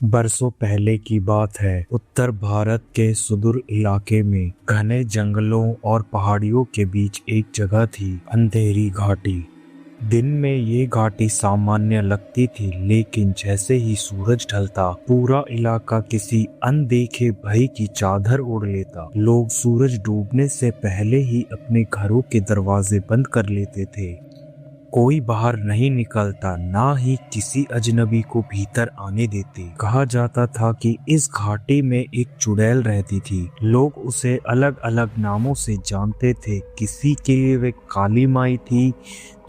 बरसों पहले की बात है। उत्तर भारत के सुदूर इलाके में घने जंगलों और पहाड़ियों के बीच एक जगह थी, अंधेरी घाटी। दिन में ये घाटी सामान्य लगती थी, लेकिन जैसे ही सूरज ढलता पूरा इलाका किसी अनदेखे भय की चादर ओढ़ लेता। लोग सूरज डूबने से पहले ही अपने घरों के दरवाजे बंद कर लेते थे। कोई बाहर नहीं निकलता, ना ही किसी अजनबी को भीतर आने देते। कहा जाता था कि इस घाटी में एक चुड़ैल रहती थी। लोग उसे अलग अलग नामों से जानते थे। किसी के लिए वे काली माई थी,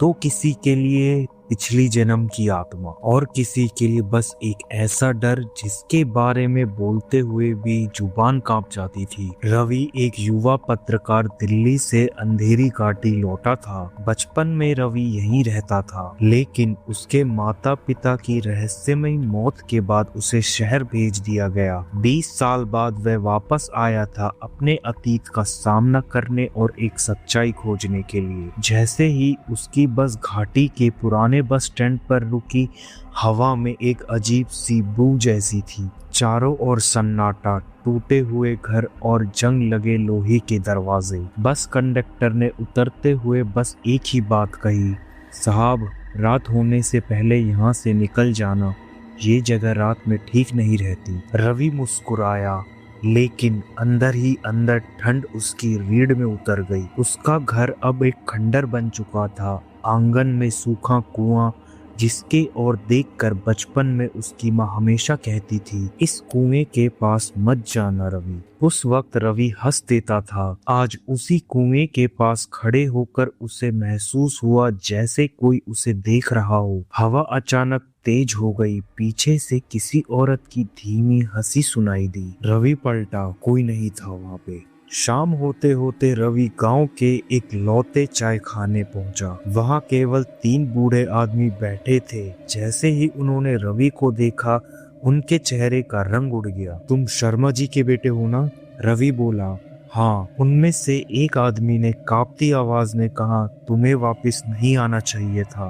तो किसी के लिए पिछली जन्म की आत्मा, और किसी के लिए बस एक ऐसा डर जिसके बारे में बोलते हुए भी जुबान कांप जाती थी। रवि एक युवा पत्रकार दिल्ली से अंधेरी घाटी लौटा था। बचपन में रवि यहीं रहता था, लेकिन उसके माता पिता की रहस्यमयी मौत के बाद उसे शहर भेज दिया गया। 20 साल बाद वह वापस आया था, अपने अतीत का सामना करने और एक सच्चाई खोजने के लिए। जैसे ही उसकी बस घाटी के पुराने बस स्टैंड पर रुकी, हवा में एक अजीब सी बू जैसी थी। चारों ओर सन्नाटा, टूटे हुए घर और जंग लगे लोहे के दरवाजे। बस कंडक्टर ने उतरते हुए बस एक ही बात कही, साहब, रात होने से पहले यहाँ से निकल जाना, ये जगह रात में ठीक नहीं रहती। रवि मुस्कुराया, लेकिन अंदर ही अंदर ठंड उसकी रीढ़ में उतर गई। उसका घर अब एक खंडर बन चुका था। आंगन में सूखा कुआं, जिसके ओर देखकर बचपन में उसकी माँ हमेशा कहती थी, इस कुएं के पास मत जाना रवि। उस वक्त रवि हंस देता था। आज उसी कुएं के पास खड़े होकर उसे महसूस हुआ जैसे कोई उसे देख रहा हो। हवा अचानक तेज हो गई। पीछे से किसी औरत की धीमी हंसी सुनाई दी। रवि पलटा, कोई नहीं था वहां पे। शाम होते होते रवि गांव के एक लौते चाय खाने पहुंचा। वहां केवल 3 बूढ़े आदमी बैठे थे। जैसे ही उन्होंने रवि को देखा, उनके चेहरे का रंग उड़ गया। तुम शर्मा जी के बेटे हो ना? रवि बोला, हाँ। उनमें से एक आदमी ने कांपती आवाज में कहा, तुम्हें वापस नहीं आना चाहिए था,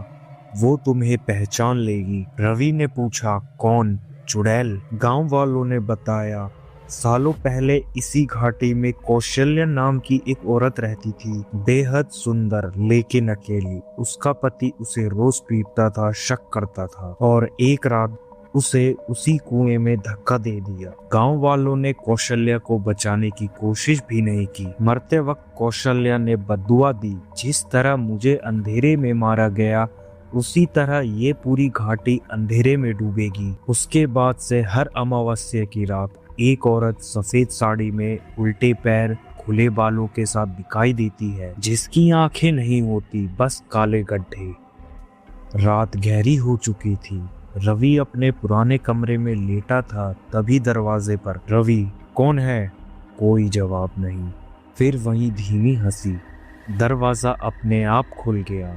वो तुम्हें पहचान लेगी। रवि ने पूछा, कौन? चुड़ैल, गांव वालों ने बताया। सालों पहले इसी घाटी में कौशल्या नाम की एक औरत रहती थी, बेहद सुंदर लेकिन अकेली। उसका पति उसे रोज पीटता था, शक करता था, और एक रात उसे उसी कुएं में धक्का दे दिया। गांव वालों ने कौशल्या को बचाने की कोशिश भी नहीं की। मरते वक्त कौशल्या ने बद्दुआ दी, जिस तरह मुझे अंधेरे में मारा गया, उसी तरह ये पूरी घाटी अंधेरे में डूबेगी। उसके बाद से हर अमावस्या की रात एक औरत सफेद साड़ी में, उल्टे पैर, खुले बालों के साथ दिखाई देती है, जिसकी आंखें नहीं होती, बस काले गड्ढे। रात गहरी हो चुकी थी। रवि अपने पुराने कमरे में लेटा था, तभी दरवाजे पर, रवि, कौन है? कोई जवाब नहीं। फिर वही धीमी हंसी। दरवाजा अपने आप खुल गया।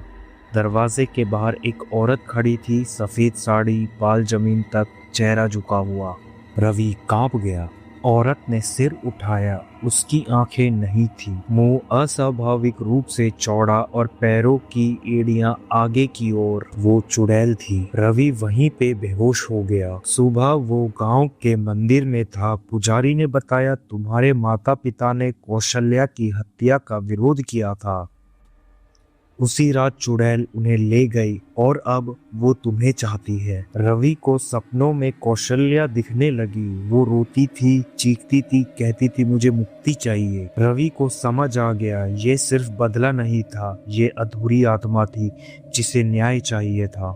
दरवाजे के बाहर एक औरत खड़ी थी, सफेद साड़ी, बाल जमीन तक, चेहरा झुका हुआ। रवि कांप गया। औरत ने सिर उठाया। उसकी आंखें नहीं थी, मुंह अस्वाभाविक रूप से चौड़ा और पैरों की एड़ियां आगे की ओर। वो चुड़ैल थी। रवि वहीं पे बेहोश हो गया। सुबह वो गांव के मंदिर में था। पुजारी ने बताया, तुम्हारे माता पिता ने कौशल्या की हत्या का विरोध किया था। उसी रात चुड़ैल उन्हें ले गई और अब वो तुम्हें चाहती है। रवि को सपनों में कौशल्या दिखने लगी। वो रोती थी, चीखती थी, कहती थी, मुझे मुक्ति चाहिए। रवि को समझ आ गया, ये सिर्फ बदला नहीं था, ये अधूरी आत्मा थी जिसे न्याय चाहिए था।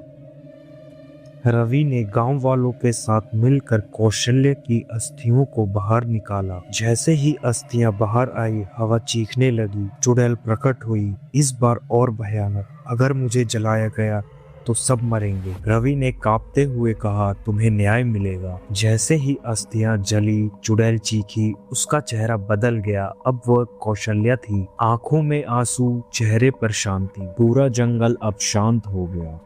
रवि ने गांव वालों के साथ मिलकर कौशल्य की अस्थियों को बाहर निकाला। जैसे ही अस्थियां बाहर आई, हवा चीखने लगी। चुड़ैल प्रकट हुई, इस बार और भयानक। अगर मुझे जलाया गया तो सब मरेंगे। रवि ने कांपते हुए कहा, तुम्हें न्याय मिलेगा। जैसे ही अस्थियां जली, चुड़ैल चीखी, उसका चेहरा बदल गया। अब वह कौशल्या थी, आंखों में आंसू, चेहरे पर शांति। पूरा जंगल अब शांत हो गया।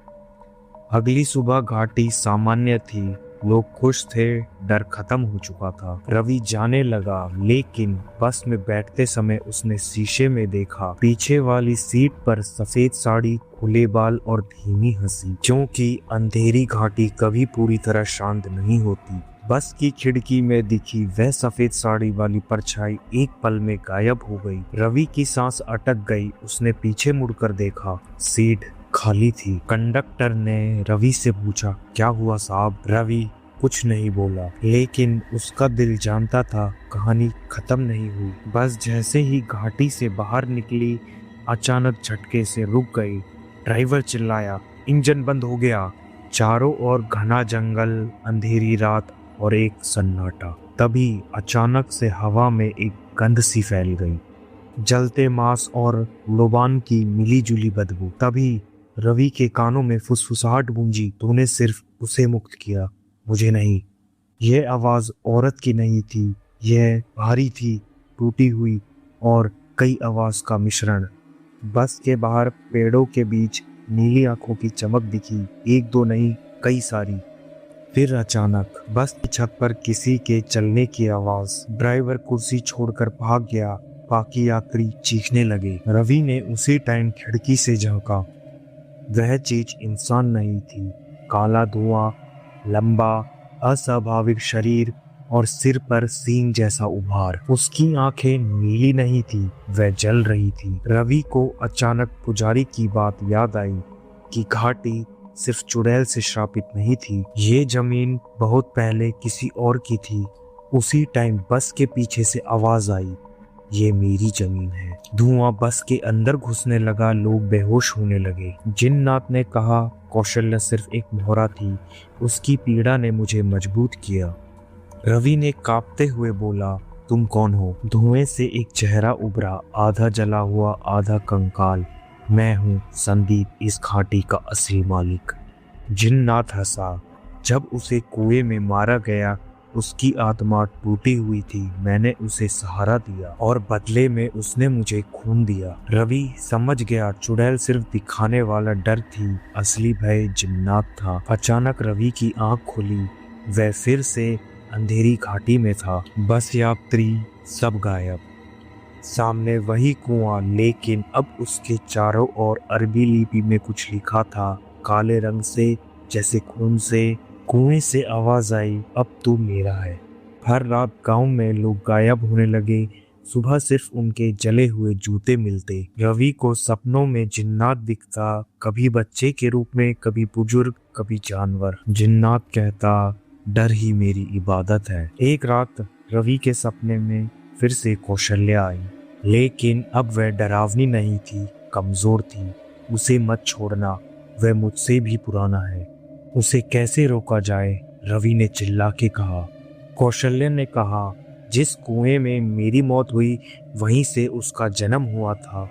अगली सुबह घाटी सामान्य थी। लोग खुश थे, डर खत्म हो चुका था। रवि जाने लगा, लेकिन बस में बैठते समय उसने शीशे में देखा। पीछे वाली सीट पर सफेद साड़ी, खुले बाल और धीमी हंसी। क्योंकि अंधेरी घाटी कभी पूरी तरह शांत नहीं होती। बस की खिड़की में दिखी वह सफेद साड़ी वाली परछाई एक पल में गायब हो गई। रवि की सांस अटक गई। उसने पीछे मुड़कर देखा, सीट खाली थी। कंडक्टर ने रवि से पूछा, क्या हुआ साहब? रवि कुछ नहीं बोला, लेकिन उसका दिल जानता था कहानी खत्म नहीं हुई। बस जैसे ही घाटी से बाहर निकली, अचानक झटके से रुक गई। ड्राइवर चिल्लाया, इंजन बंद हो गया। चारों ओर घना जंगल, अंधेरी रात और एक सन्नाटा। तभी अचानक से हवा में एक गंध सी फैल गई, जलते मांस और लोबान की मिली जुली बदबू। तभी रवि के कानों में फुसफुसाहट गूंजी, तूने सिर्फ उसे मुक्त किया, मुझे नहीं। यह आवाज औरत की नहीं थी, यह भारी थी, टूटी हुई और कई आवाज का मिश्रण। बस के बाहर पेड़ों के बीच नीली आंखों की चमक दिखी, एक दो नहीं, कई सारी। फिर अचानक बस की छत पर किसी के चलने की आवाज। ड्राइवर कुर्सी छोड़कर भाग गया। बाकी यात्री चीखने लगे। रवि ने उसी टाइम खिड़की से झांका। वह चीज इंसान नहीं थी। काला धुआं, लंबा अस्वाभाविक शरीर और सिर पर सींग जैसा उभार। उसकी आंखें नीली नहीं थी, वह जल रही थी। रवि को अचानक पुजारी की बात याद आई कि घाटी सिर्फ चुड़ैल से श्रापित नहीं थी, ये जमीन बहुत पहले किसी और की थी। उसी टाइम बस के पीछे से आवाज आई, ये मेरी जमीन है। धुआं बस के अंदर घुसने लगा, लोग बेहोश होने लगे। जिन्नात ने कहा, कौशल्या सिर्फ एक मोहरा थी, उसकी पीड़ा ने मुझे मजबूत किया। रवि ने कांपते हुए बोला, तुम कौन हो? धुएं से एक चेहरा उभरा, आधा जला हुआ आधा कंकाल। मैं हूँ संदीप, इस घाटी का असली मालिक। जिन्नात हंसा। जब उसे कुएं में मारा गया, उसकी आत्मा टूटी हुई थी। मैंने उसे सहारा दिया और बदले में उसने मुझे खून दिया। रवि समझ गया, चुड़ैल सिर्फ दिखाने वाला डर थी, असली भय जिन्नात था। अचानक रवि की आंख खुली। वह फिर से अंधेरी घाटी में था। बस यात्री सब गायब। सामने वही कुआं, लेकिन अब उसके चारों ओर अरबी लिपि में कुछ लिखा था, काले रंग से, जैसे खून से। कुएं से आवाज आई, अब तू मेरा है। हर रात गांव में लोग गायब होने लगे। सुबह सिर्फ उनके जले हुए जूते मिलते। रवि को सपनों में जिन्नात दिखता, कभी बच्चे के रूप में, कभी बुजुर्ग, कभी जानवर। जिन्नात कहता, डर ही मेरी इबादत है। एक रात रवि के सपने में फिर से कौशल्या आई, लेकिन अब वह डरावनी नहीं थी, कमजोर थी। उसे मत छोड़ना, वह मुझसे भी पुराना है। उसे कैसे रोका जाए? रवि ने चिल्ला के कहा। कौशल्या ने कहा, जिस कुएं में मेरी मौत हुई, वहीं से उसका जन्म हुआ था।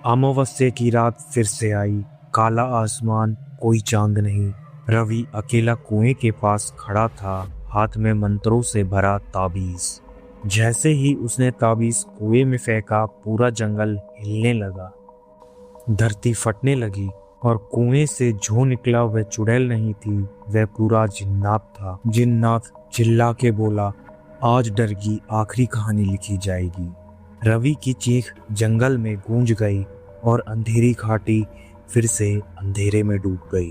अमावस्या की रात फिर से आई, काला आसमान, कोई चांद नहीं। रवि अकेला कुएं के पास खड़ा था, हाथ में मंत्रों से भरा ताबीज। जैसे ही उसने ताबीज कुएं में फेंका, पूरा जंगल हिलने लगा। धरती फटने लगी और कुएं से जो निकला वह चुड़ैल नहीं थी, वह पूरा जिन्नात था। जिन्नात चिल्ला के बोला, आज डर की आखिरी कहानी लिखी जाएगी। रवि की चीख जंगल में गूंज गई और अंधेरी घाटी फिर से अंधेरे में डूब गई।